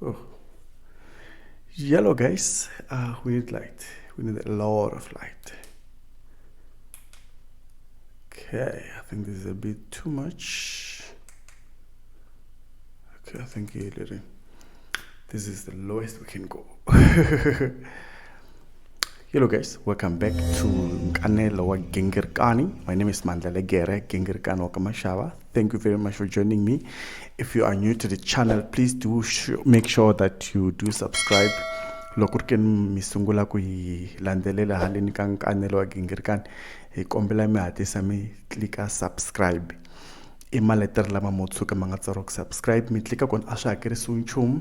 Oh. Yellow, guys. We need light. We need a lot of light. Okay, I think this is a bit too much. Okay, I think this is the lowest we can go. Hello guys, welcome back to Nkanelo wa Gingirkani. My name is Mandla Gere, Gingirkani wa Kamashava. Thank you very much for joining me. If you are new to the channel, please do make sure that you do subscribe. Lokurken misungula ku landelela halini ka Nkanelo wa Gingirkani. Hi kombela mi hatlisa mi klika subscribe. Ima letter lama motsuka manga tsaro ku subscribe mi klika kon aswa hakerisiwi nchumu.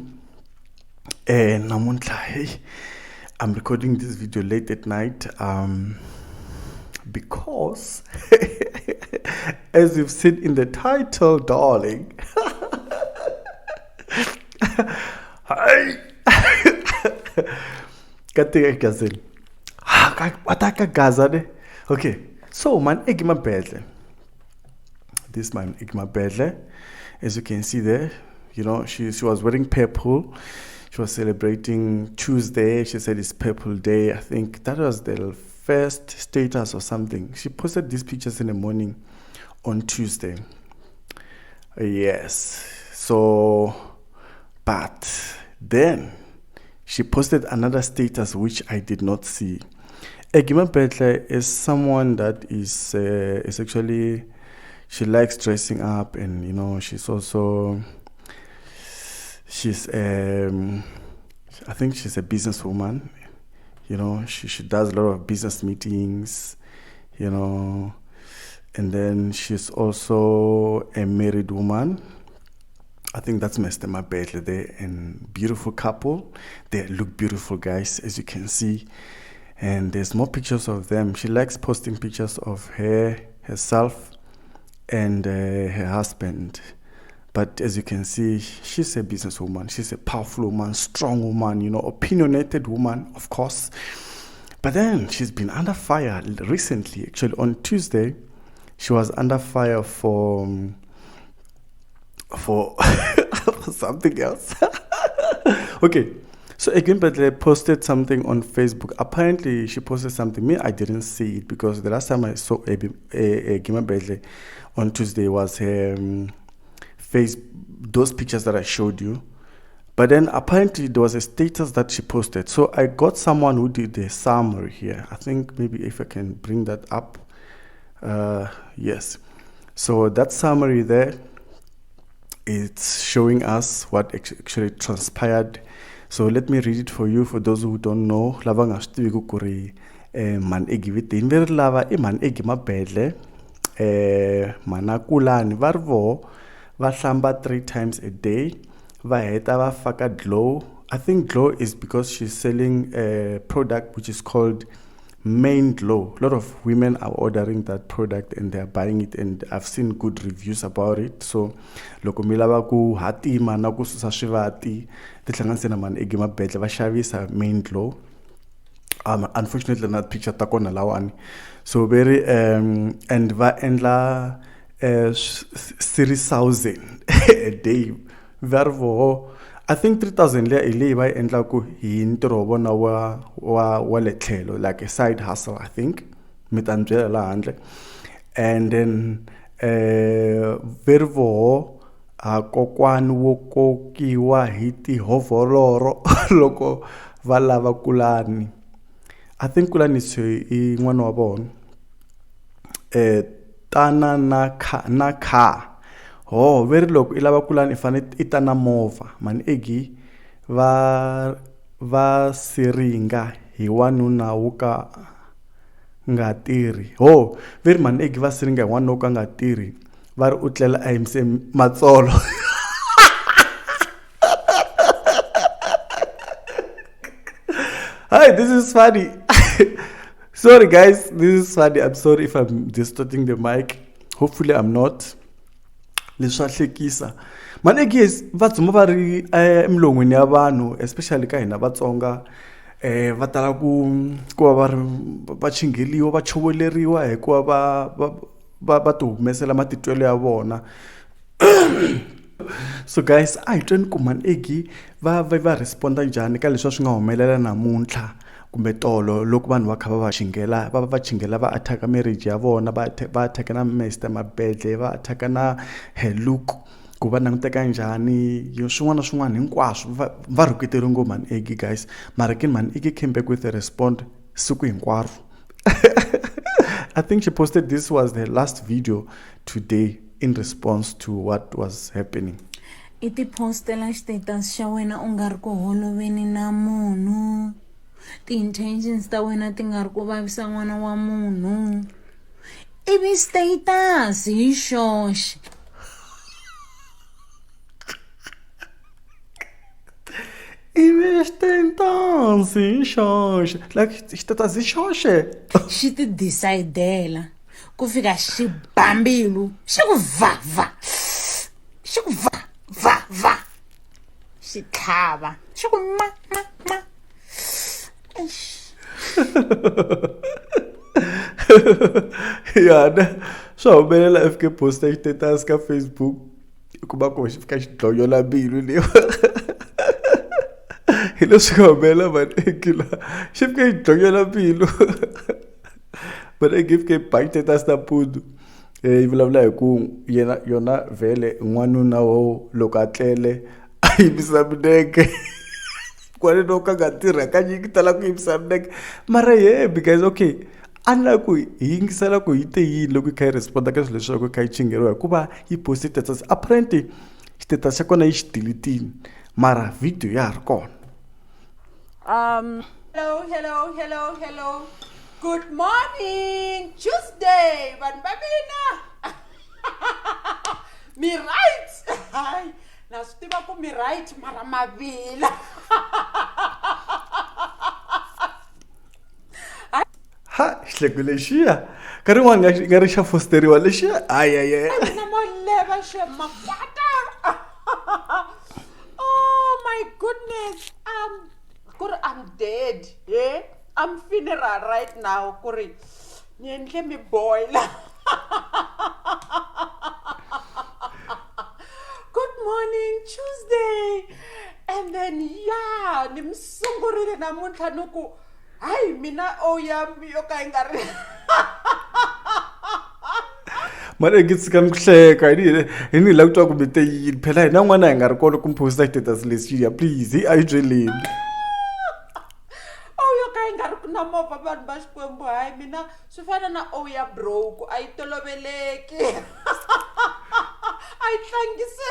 Namuntlha hey, I'm recording this video late at night because as you've seen in the title, darling. Hi. Okay, so man Igma Bedle. This man Igma Bedle, as you can see there, you know, she was wearing purple. She was celebrating Tuesday. She said it's Purple Day. I think that was the first status or something. She posted these pictures in the morning on Tuesday. Yes. So, but then she posted another status which I did not see. Egima Petle is someone that is actually, she likes dressing up, and you know, she's also. She's I think she's a businesswoman. You know, she does a lot of business meetings, you know, and then she's also a married woman. I think that's Mr. Mabele there, and beautiful couple. They look beautiful, guys, as you can see. And there's more pictures of them. She likes posting pictures of herself, and her husband. But as you can see, she's a businesswoman. She's a powerful woman, strong woman, you know, opinionated woman, of course. But then she's been under fire recently. Actually, on Tuesday, she was under fire for something else. Okay, so Egin Bedle posted something on Facebook. Apparently, she posted something. Me, I didn't see it because the last time I saw Egin Bedle on Tuesday was her. Those pictures that I showed you, but then apparently there was a status that she posted. So I got someone who did the summary here. I think maybe if I can bring that up. Yes, so that summary there, it's showing us what actually transpired. So let me read it for you, for those who don't know. Man egivite inver lava man egima bedle manakulani varvo Vahlamba 3 times a day. Vaheta vafaka glow. I think glow is because she's selling a product which is called Main Glow. A lot of women are ordering that product and they're buying it, and I've seen good reviews about it. So loko milava ku hati mana ku susa swivati tihlanganise na man egima bedle va xavisa Main Glow. Unfortunately that picture ta kona lawani. So very and va endla 3,000 a day. Vervo, I think 3,000 le ile ba endla ku hi ntiro bona wa letlhelo, like a side hustle, I think. Mitantswela la handle. And then vervo kokwani wo kokiwa hi tihovoloro loko va lava kulani. I think kulani i n'wana wa vona. Tana na kha. Oh, very low. Ilava kulani ifane itana mova. Man egi va siringa hi wanuna wuka ngatiri. Oh, very man egi va siringa hi wanuna wuka ngatiri. Var utlela aimse matsolo. Hi, this is funny. Sorry guys, this is funny. I'm sorry if I'm distorting the mic. Hopefully I'm not. Leswahlekisa. Manegi is vatsuma vari emlongweni ya vanhu, especially ka hina Vatsonga, va tala ku va va chingeliwa, va chovoleriwa hikuva va ti humesela matitwelo ya vona. So guys, I don't ku Man Eggy va responda njhani ka leswi swi nga humelela namuntlha kumbe tolo loko vanhu va kha va chingela va attack marriage ya vona va attack na Mr Mabedle va attack na Heluk ku va languteka njhani swin'wana na swin'wana hinkwaswo va rhuketeriwe ngopfu Man Eggy guys mara Man Eggy came back with a response siku hinkwaro. I think she posted this was the last video today in response to what was happening. Iti postela status xa wena u nga ri ku holoveni na munhu. Ti-intentions ta wena ti nga ri ku vavisa n'wana wa munhu. Ivi status hi xoxe. Ivi status hi xoxe. Like status hi xoxe. Xi ti decidela ku fika xi bambilu xi ku va xi ku va xi tlhava xi ku ma Yeah, swa humelela FK posta status ka Facebook kuma ku xi fika xi dlonyola mbilu leyi hi leswi nga humelela Man Eggy la xi fika xi dlonyola mbilu Man Eggy fike bite status ta Pudu yi vulavula hi ku yona vele n'wanuna wo loko a tlele a yimisa milenge kwale loko a nga tirha ka nyingi tala ku yimisa milenge mara because okay unlike ku hi yingisela ku hi te yini loko hi kha hi responda ka swilo leswi kha hi chingeriwa hikuva yi poste status apparently status xa kona yi xi delete mara video ya ha ri kona. Hello. Good morning, Tuesday, Banbabina. Me right. Hi. Na stiva ku me right mara mavila. Ha, hlekule xiya. Kari wanga ngari xa fosteriwa lexiya. Ay. Na mo leva she makwata. Oh my goodness. I'm dead. Yeah? I'm funeral right now. Kuri. Niendle me boil. Good morning, Tuesday. And then nimsungurile namuntlha nuku. Hayi mina oyami yokayingari. Man Eggy kan kuhleka yini la kutwa ku bite yini phela hina n'wana hi nga ri kona ku posta status lesiya please hi a yi byeleni. Na movha vanhu va Xikwembu hayi mina swi fana na ya broke a yi toloveleki a yi tlangise.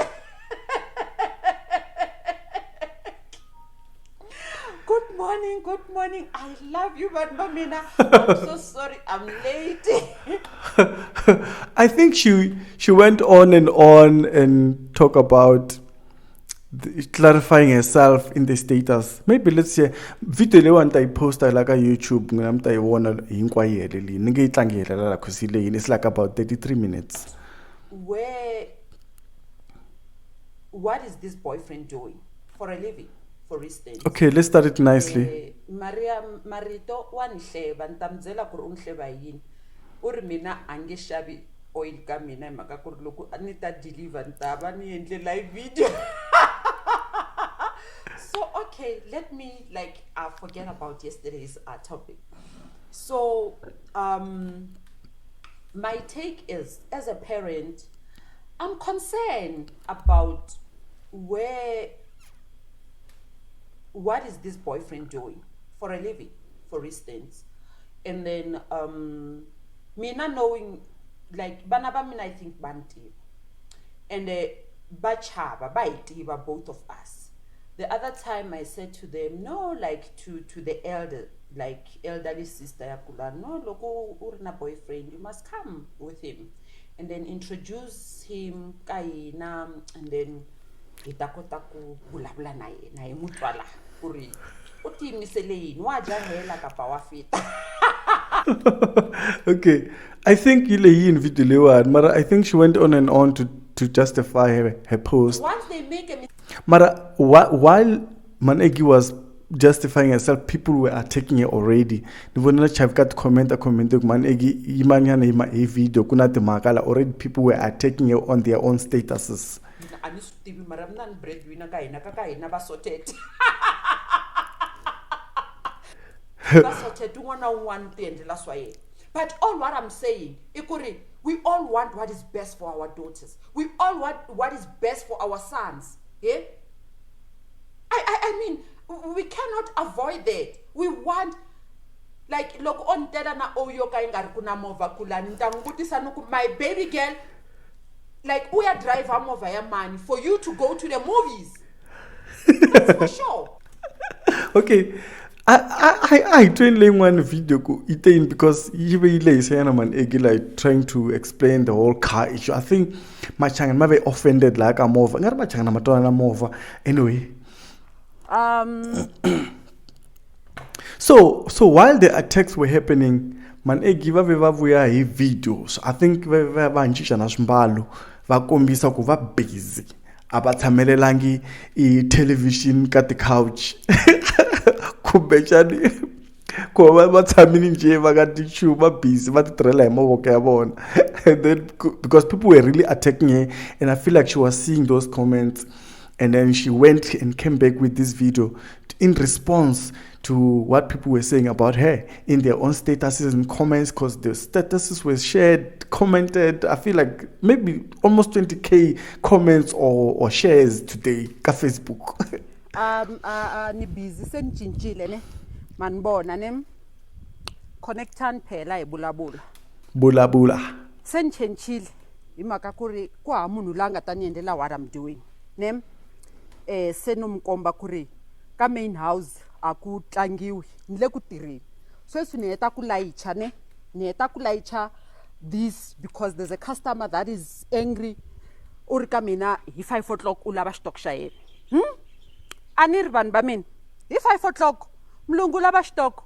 Good morning. I love you, but Mamina, I'm so sorry. I'm late. I think she went on and talk about clarifying herself in the status. Maybe let's say video le wanta I posta like a YouTube ngamta I wona hinkwayo heleli ninge itlangela la khusile it's like about 33 minutes. What is this boyfriend doing for a living, for instance? Okay, let's start it nicely. Maria Marito wanhleba ntamzela ku ri unhleba yini uri mina ange xavi oil ka mina mhaka ku ri loko ni ta deliver ntava ni endle live video. So okay, let me forget about yesterday's topic. So my take is, as a parent, I'm concerned about what is this boyfriend doing for a living, for instance. And then me not knowing, like banaba mina I think banti and bachaba baitiba, both of us. The other time I said to them, no, like to the elderly sister yakula, no, loko urina boyfriend, you must come with him and then introduce him kaina, and then itakota ku bulabula naye mutwala kuri uti misele waja hela kapa wafita. Okay, I think in video lewa, mara I think she went on and on to justify her post. Once they make a mistake, mara while Man Eggy was justifying herself, people were attacking her already. Nivona chavkat comment Man Eggy imanyana ima video kuna te makala already, people were attacking her on their own statuses. ani swi tivi mara mina ni breadwinner ka hina va sorted va sorted un'wana na un'wana ti endlela swa yena. But all what I'm saying i ku ri we all want what is best for our daughters, we all want what is best for our sons. Yeah, I mean we cannot avoid that. We want, like, loko on tela na oyo ka inga ri ku na movha kulani ni ta n'wi vutisa ni ku my baby girl, like u ya driver movha ya mani for you to go to the movies. That's for sure. Okay, I trained laying one video eating because even saying man like trying to explain the whole car issue. I think my channel might be offended like I'm over. Not my channel, I'm over. Anyway. So while the attacks were happening, man give away videos. I think we vakombisa ku va busy abathamelelangi I television ka ti couch kumbexani ku va tshamini nje va ka ti-shoe va busy va ti tirhela hi mavoko ya vona. And then because people were really attacking her, and I feel like she was seeing those comments, and then she went and came back with this video in response to what people were saying about her in their own statuses and comments, because the statuses were shared, commented. I feel like maybe almost 20k comments or shares today ka Facebook. Ni busy senitshintshile ne manibona ne connectan phela ibulabula Bulabula. senitshintshile imaka ku ri ku ha munhu la nga ta ni endlela what I'm doing ne senomkomba ku ri ka main house aku tlangiwi ni le ku tirheni sweswi ni heta ku layicha ne ni heta ku layicha this because there's a customer that is angry u ri ka mina hi 5 o'clock u lava xitoko xa yena a ni ri vanhu va mina hi 5 o'clock mlungu lava xitoko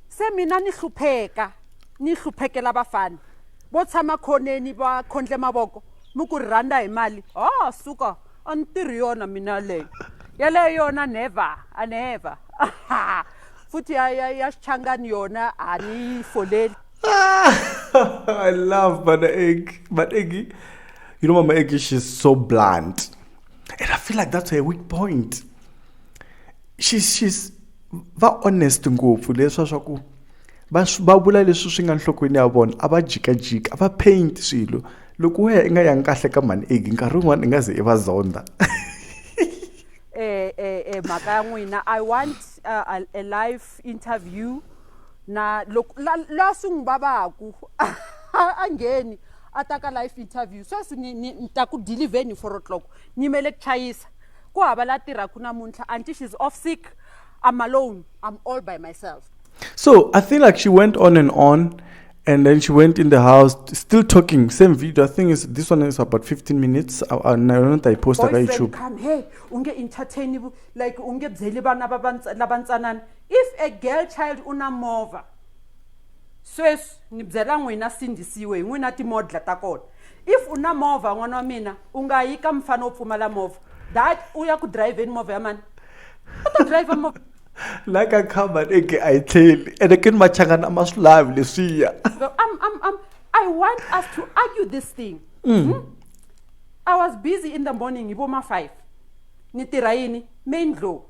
se mina ni hluphekela vafana vo tshama khoneni va khondle mavoko mi ku ri rhanda hi mali suka a ni tirhi yona mina leyo yaleyo yona never futhi ya xichangani yona a ni foleli. I love Mama Eggy. You know, Mama Eggy, she's so blunt, and I feel like that's her weak point. She's va honest ngopfu leswa swa ku va vula leswi swi nga nhlokweni ya vona a va jikajika a va paint swilo loko wehe I nga yangi kahle ka Mama Eggy nkarhi wun'wana I nga ze I va zonda. Maka ya n'wina I want a live interview na la sung babaku angeni ataka live interview sweswi ni ta ku deliveni 4 o'clock ni mele ku chayisa ku hava la tirhaku namuntlha until she's off sick. I'm alone. I'm all by myself. So I feel like she went on, and then she went in the house, still talking. Same video. I think this one is about 15 minutes. I posted on YouTube. Come, hey, unge entertain like unge bzeli bana labantsanana. If a girl child una mova, swes ni bzela n'wina sindisiwe n'wina ti modla ta kona. If una mova n'wana wa mina unga yika mfana wo pfumala mova, that uya ku drive in mova ya mani. What drive a mova? Like I come and I tell, and I can machangana mas live Lucia. I want us to argue this thing. I was busy in the morning, Iboma 5. Nitiraini, main glow.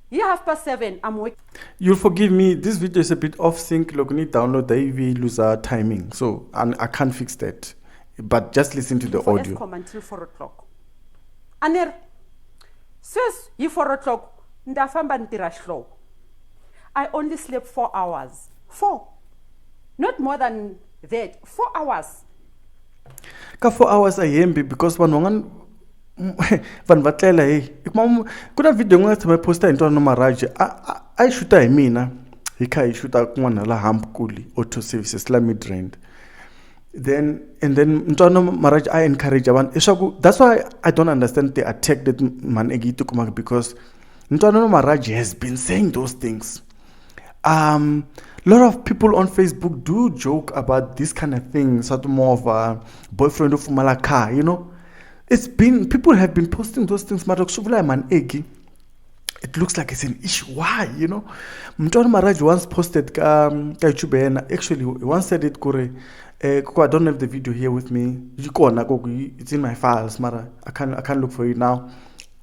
Here 7:30, I'm working. You'll forgive me, this video is a bit off sync. Look, need download the AV lose our timing. So I can't fix that. But just listen to the audio. Come until 4 o'clock. Aner says you 4 o'clock. I only slept 4 hours. 4. Not more than that. 4 hours. Ka 4 hours I am because van vatlela kuna video nga tshama posta into no Maraj I shoot hi mina hi kha hi shoot kun'wana la Hampkuli auto services la Midrand. Then Ntwana Maraj I encourage abantu. That's why I don't understand the attack that Man Eggy took because Ntwana Maraj has been saying those things. Lot of people on Facebook do joke about this kind of thing, sort of more of a boyfriend of Malaka, you know. People have been posting those things. Man Eggy, it looks like it's an issue. Why? Mtwana Maraj once posted ka YouTube yena. Actually, he once said it kore. I don't have the video here with me. It's in my files, mara. I can't look for it now.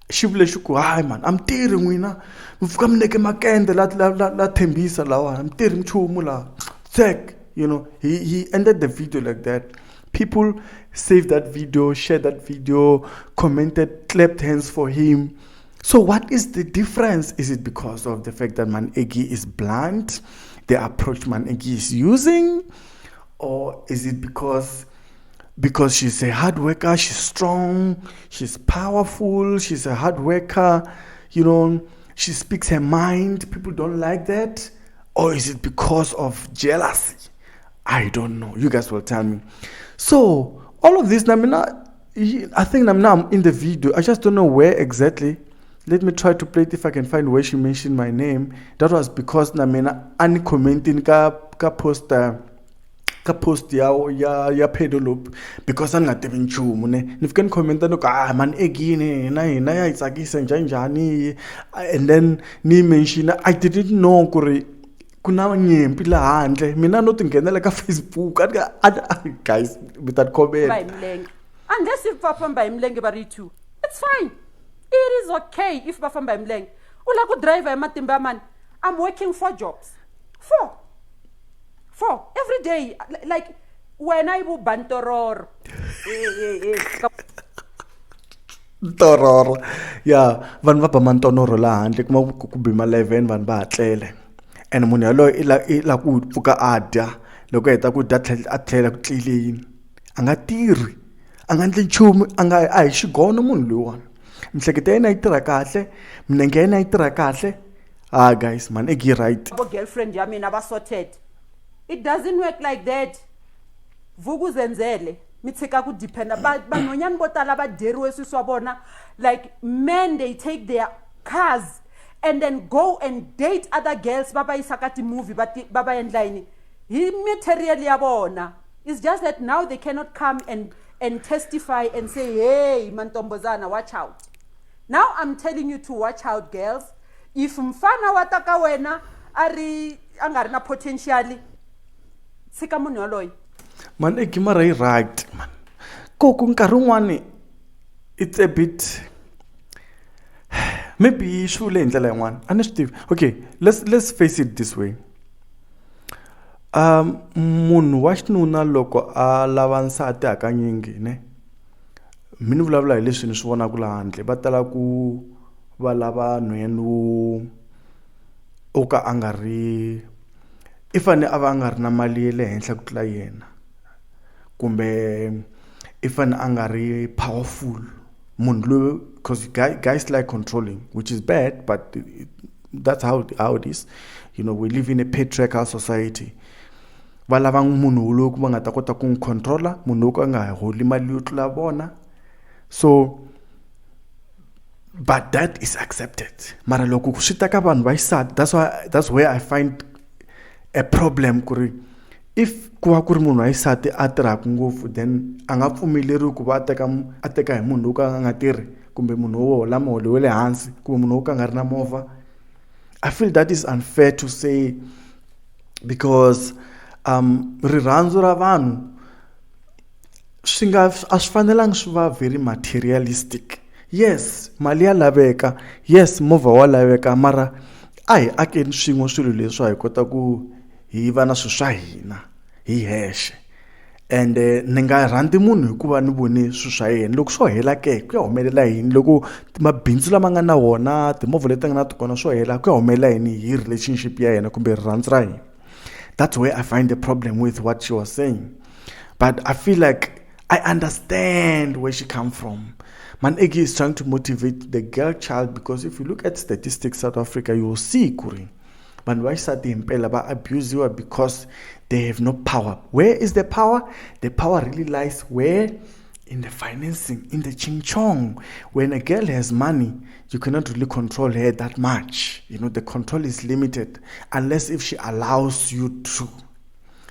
Shivule shuku, hi man, I'm tearing wina. Mfuka mneke makende la tembisa lawa. I'm tearing chumula. Zek, he ended the video like that. People saved that video, shared that video, commented, clapped hands for him. So what is the difference? Is it because of the fact that Man Egi is blunt, the approach Man Egi is using? Or is it because she's a hard worker, she's strong, she's powerful, she's a hard worker, she speaks her mind, people don't like that? Or is it because of jealousy? I don't know. You guys will tell me. So, all of this, I think I'm in the video. I just don't know where exactly. Let me try to play it if I can find where she mentioned my name. That was because ani commenting ka post ya pedalop because angatevi nchumu ne. Nifike comment no man egini na ya itsakisa njani, and then ni mention I didn't know kuri kuna nyempi la handle mina no tingenela ka Facebook guys with that comment unless if bafamba imlenge bari too, it's fine. It is okay if bafamba imlenge. Ula ku driver ematimba man, I'm working 4 jobs. 4 every day, like when I bu bantoror toror van va mantonoro la handle kuma ku bima 11 van ba tlele. And munhu yaloyo ila ku pfuka adya loko heta ku dya a tlhela ku tlilini a nga tirhi a nga ndli nchumu a hi xigono munhu loyiwani mihleketo ya yena yi tirha kahle minenge ya yena yi tirha kahle guys Man Egi right girlfriend ya mina ba sorted. It doesn't work like that. Vukuzenzele mitsika ku dependa vanhonyani vo tala va deriwe swiswa vona, like men they take their cars and then go and date other girls baba isakati movie baba endla yini hi material ya bona. It's just that now they cannot come and testify and say, hey mantombozana, watch out. Now I'm telling you to watch out, girls. If mfana wataka wena ari angari na potentially sika munhu yaloyo. Man Egi mara yi right man koku nkarhi wun'wani it's a bit maybe swi le ndlela yin'wana a ni swi tivi. Okay, let's face it this way. Munhu wa xinuna loko a lava nsati hakanyingi ne, mini vulavula hi leswi ni swi vonaka la handle va tala ku va lava nhwenu o ka a nga ri i fane a va a nga ri na mali ya le henhla ku tlula yena, kumbe i fane a nga ri powerful munhu loyi, because guys like controlling, which is bad, but that's how it is. We live in a patriarchal society. Va lava munhu loyi ku va nga ta kota ku n'wi controla, munhu loyi a nga holi mali yo tlula vona. So but that is accepted. Mara loko swi ta ka vanhu va xisati, that's where I find a problem kuri if ku va ku ri munhu wa xisati a tirhaka ngopfu, then a nga pfumeleriwi ku va a teka hi munhu loyi ka a nga tirhi, kumbe munhu wo hola muholo wa le hansi, kumbe munhu wo ka nga ri na movha. I feel that is unfair to say, because rirhandzu ra vanhu a swi fanelanga swi va very materialistic. Yes, mali ya laveka, yes movha wa laveka, mara a hi akeni swin'we swilo leswi hi kota ku hi va na swilo swa hina hi hexe. And ni nga rhandzi munhu hikuva ni vone swilo swa yena, loko swo hela ke ku ya humelela yini, loko mabindzu lama nga na wona, timovha leti nga na tikona swo hela ku ya humelela yini hi relationship ya yena kumbe rirhandzu ra hina. That's where I find the problem with what she was saying. But I feel like I understand where she come from. Man Egi is trying to motivate the girl child, because if you look at statistics South Africa, you will see kuri vanhu va xisati himpela va abusiwa because they have no power. Where is the power? The power really lies where? In the financing, in the ching chong. When a girl has money, you cannot really control her that much. The control is limited unless if she allows you to.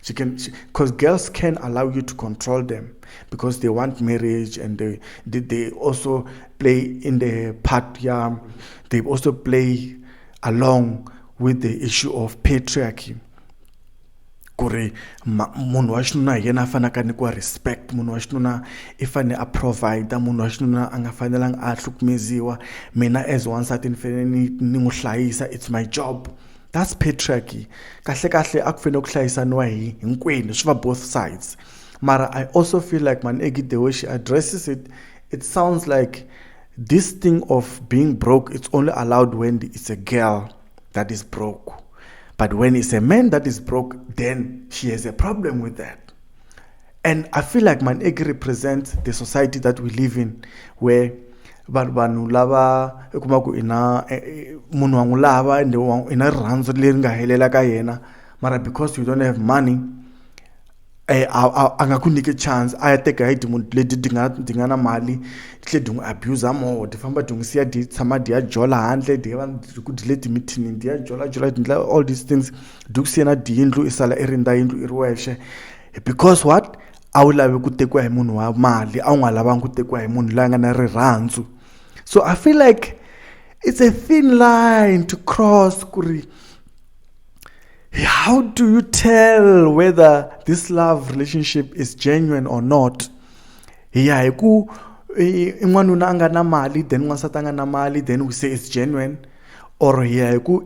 Because girls can allow you to control them because they want marriage, and they also play in the part. Yeah, they also play along with the issue of patriarchy. Kuri munhu wa xinuna hi yena a fanaka nyikiwa respect, munhu wa xinuna I fane a provide, munhu wa xinuna a nga fanelanga a hlukumeziwa, mina as wansati ni fanele ni n'wi hlayisa, it's my job. That's patriarchy. Kahle kahle a ku fanele ku hlayisaniwa hi hinkwenu, swi va both sides. Mara I also feel like Manegi, the way she addresses it, it sounds like this thing of being broke, it's only allowed when it's a girl that is broke. But when it's a man that is broke, then she has a problem with that. And I feel like Manegi represents the society that we live in, where vanhu lava kuma ku ina munhu wangu lava ende ina rirhandzu leri nga helela ka yena, mara because you don't have money a nga ku nyike chance a ya teka hi timunhu leti ti nga na mali tle di n'wi abuse more, ti famba ti n'wi siya di tshama di ya jola handle, di va ku di le timitini di ya jola all these things, di ku siya na di yindlu I sala I rinda yindlu I ri wexe, because what a wu lavi ku tekiwa hi munhu wa mali, a wu nga lavangi ku tekiwa hi munhu loyi a nga na rirhandzu. So I feel like it's a thin line to cross, kuri. How do you tell whether this love relationship is genuine or not? Yeah, ku in'wanuna anga na mali, then n'wansati anga na mali, then we say it's genuine. Or yeah, ku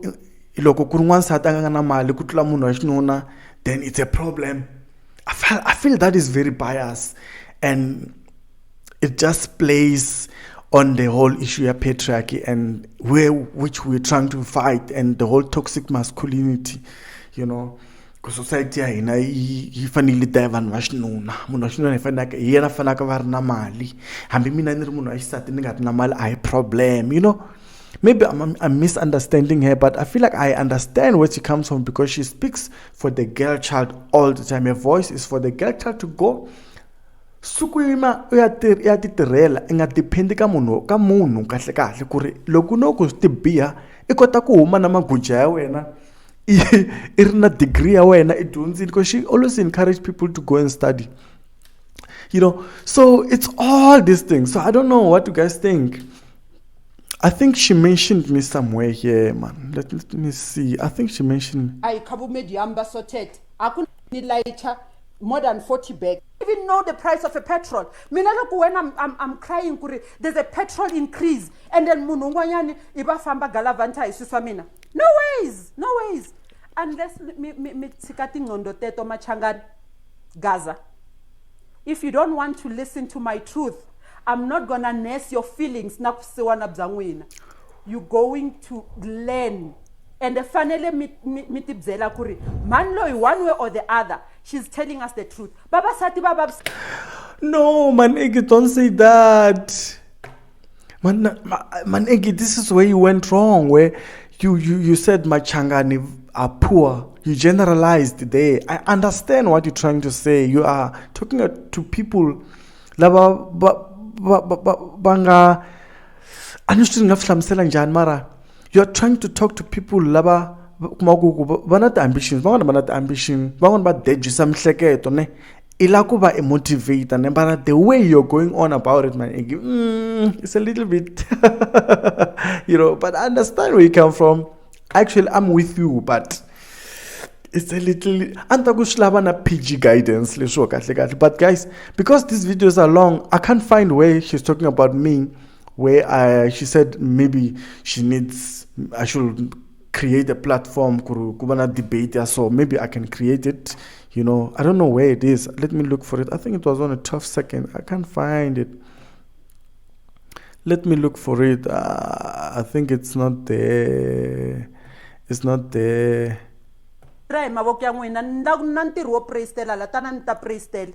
loko ku ri n'wansati anga na mali ku tlula munhu wa xinuna, then it's a problem. I feel that is very biased, and it just plays on the whole issue of patriarchy and which we're trying to fight, and the whole toxic masculinity, you know, because society yi fanele daya vanhu va xinuna, munhu wa xinuna hi yena fanaka va ri na mali, hambi mina ni ri munhu wa xisati ni nga ri na mali a hi problem, you know. Maybe I'm misunderstanding her, but I feel like I understand where she comes from, because she speaks for the girl child all the time. Her voice is for the girl child to go sukuyima ya ti tirhela, I nga dependi ka munhu kahle kahle ku ri loko no ku ti biha I kota ku huma na maguja ya wena I ri na degree ya wena I dyondzini, because she always encourage people to go and study, you know. So it's all these things. So I don't know what you guys think. I think she mentioned me somewhere here, man. Let me see. I think she mentioned. I kabu mediamba sotet. I couldn't like more than 40 bags. Even know the price of a petrol. Mina look when I'm crying kuri, there's a petrol increase, and then munungwanyani iba famba galavanta isuswamina. No ways. Unless me tsikati ngondo teto machangan Gaza. If you don't want to listen to my truth, I'm not gonna nurse your feelings. You're going to learn. And the finally mitibzela kuri. Manlo one way or the other. She's telling us the truth. Baba sati baba. No, Manegi, don't say that. Manegi, this is where you went wrong. Where you said Machangani are poor. You generalized there. I understand what you're trying to say. You are talking to people. Banga mara, you're trying to talk to people laba banat ambitions, banat ambition, banat dejisa mhleketo ne ilakuba a motivator ne, but the way you're going on about it, man, it's a little bit you know, but I understand where you come from. Actually, I'm with you, but it's a little antakushlabana PG guidance. But guys, because these videos are long, I can't find where she's talking about me, where she said maybe I should create a platform kubana debate, so maybe I can create it, you know. I don't know where it is. Let me look for it. I think it was on a 12 second. I can't find it. Let me look for it. I think it's not there. It's not there. Mavoko ya n'wina na ntirho wo prestela la tana ni ta prestela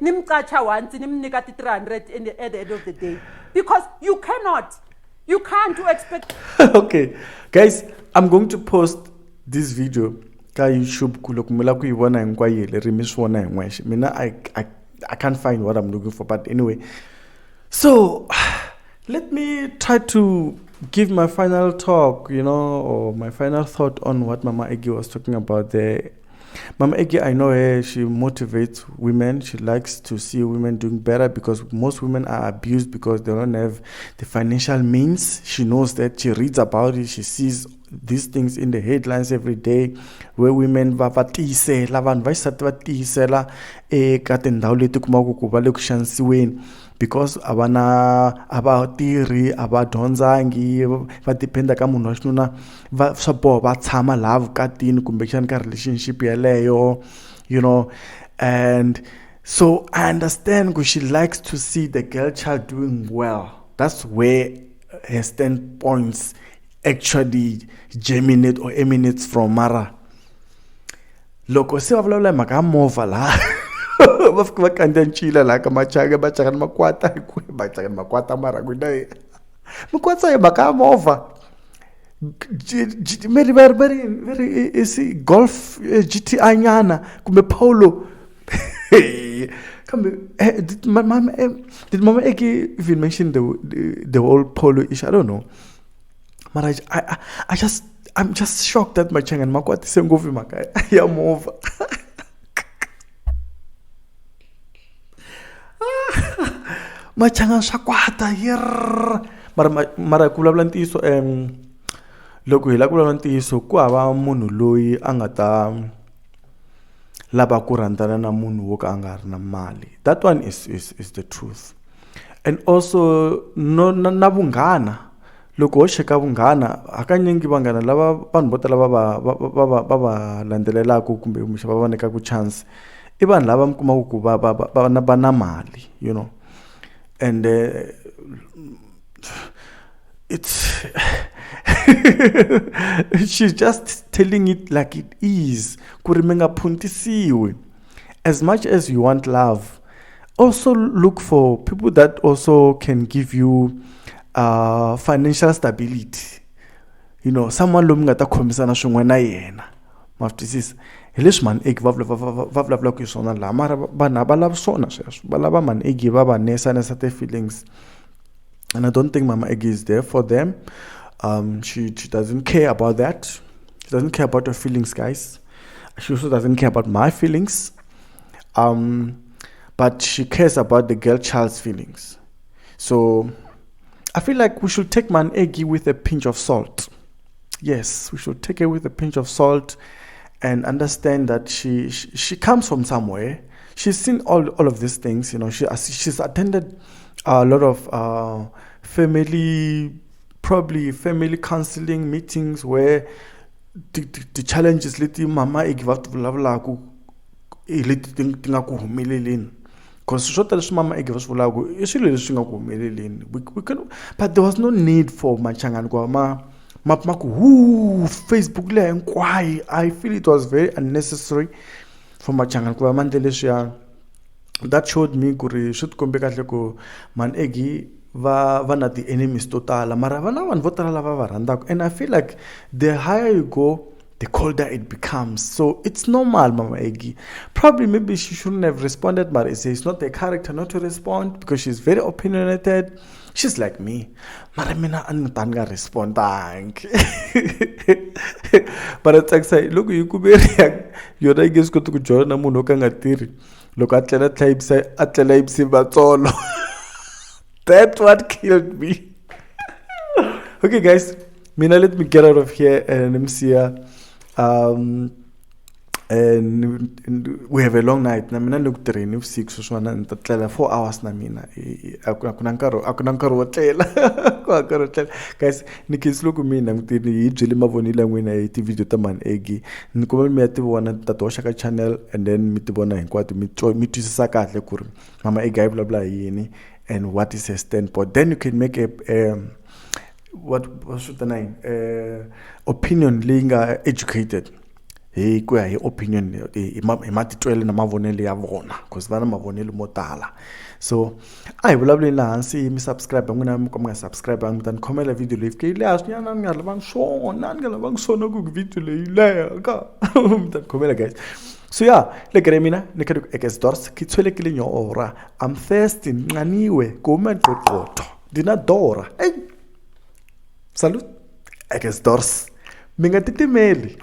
ni mqacha once ni mnika ti 300 at the end of the day, because you can't expect. Okay guys, I'm going to post this video ka YouTube kulokumela ku yivona hinkwayele ri mi swona hin'wexe. Mina I can't find what I'm looking for, but anyway, so let me try to give my final talk, you know, or my final thought on what Mama Egi was talking about there. Mama Eggy, I know her, she motivates women. She likes to see women doing better because most women are abused because they don't have the financial means. She knows that. She reads about it. She sees these things in the headlines every day where women va tisela vanhu va xisati va tisela eka tindhawu leti kumaku ku va le ku xanisiweni because a va tirhi a va dyondzangi va dependa ka munhu wa xinuna swa boha va tshama laha vukatini kumbexana ka relationship yeleyo, you know. And so I understand because she likes to see the girl child doing well. That's where her standpoints actually germinate or emanates from. Mara loko se va vulavula hi mhaka ya movha laha va fika va kandza ncila laha ka machanga va chaka ni makwata va chaka ni makwata mara kwina makwata hi mhaka ya movha very isi golf GTI nyana kumbe polo kambe did Mama Eggy even mention the whole polo issue? I don't know. But I'm just shocked that machanga makwati se ngovi maka ya movha. Machanga swakwata yer mara ku vulavula ntiyiso loko hi la ku vulavula ntiyiso ku hava munhu loyi a nga ta lava ku rhandzana na munhu wo ka a nga ri na mali. That one is the truth. And also na vunghana loko ho cheka vunghana hakanyingi vanghana lava vanhu vo tala va landzelelaku kumbe va va nyikaku chance i vanhu lava mi kumaku ku va na mali, you know. And it's she's just telling it like it is. Ku ri mi nga phuntisiwi. As much as you want love, also look for people that also can give you financial stability, you know, someone lo mi nga ta khomisana swin'we na yena. Ma twisisa hi leswi Mama Eggy va vulavula ku swona laha mara vanhu va lava swona sweswo va lava Mama Eggy va va nesa their feelings, and I don't think Mama Eggy is there for them. She doesn't care about that. She doesn't care about your feelings, guys. She also doesn't care about my feelings. But she cares about the girl child's feelings. So I feel like we should take Mama Eggy with a pinch of salt. Yes, we should take it with a pinch of salt and understand that she comes from somewhere. She's seen all of these things, you know. She's attended a lot of family counseling meetings where the challenges leti Mama Eggy va vulavulaku leti ti nga ku humeleleni. Because swo tala leswi Mama Eggy va swi vulaku I swilo leswi nga ku humeleleni. But there was no need for machangani ku Facebook le hinkwayo. I feel it was very unnecessary for machangani ku va mandle leswiya. That showed me ku ri swi tikombe kahle ku Mama Eggy va na the enemies to tala mara va na vanhu vo tala lava va rhandzaka. And I feel like the higher you go, the colder it becomes. So it's normal, Mama Eggy. Probably maybe she shouldn't have responded, but it's not her character not to respond because she's very opinionated. She's like me. Mara mina anitanga respond thank. But it's like say, look, you could be react. You're not going to join na munhu ka nga tirhi. Loko atlela ipsi batsolo. That's what killed me. Okay, guys. Mina, let me get out of here and MCA. And we have a long night. Na mina look train of 6 so na ntatlela 4 hours na mina. Akuna nkaro wo tlela. Guys, nikisluku mina ngitini yijele mavonile n'wina hi ti video ta Mama Eggy. Nikuma mi ya ti vona ta toxa ka channel and then mi ti vona hinkwato mi twisisa kahle ku ri Mama Eggy yi vulavula hi yini and what is her standpoint. Then you can make a what's the name? Opinion leyi nga educated. Hey, ku ya hi opinion hi matitwele na mavonelo ya vona because vana mavonelo mo tala. So ai vulavuleni laha hansi mi subscribe n'wina mi nga subscribe mi ta ni khomela video leyi fike leha swinyana ni nga lavanga swona ku video leyi leha ka mi ta ni khomela guys. So yeah, lekere mina ni kha Ekes Dors ki tshwelekile nyora. I'm thirsty nqaniwe ku huma qoqotho dina dora. Salut Ekes Dors. Mi nga titimeli.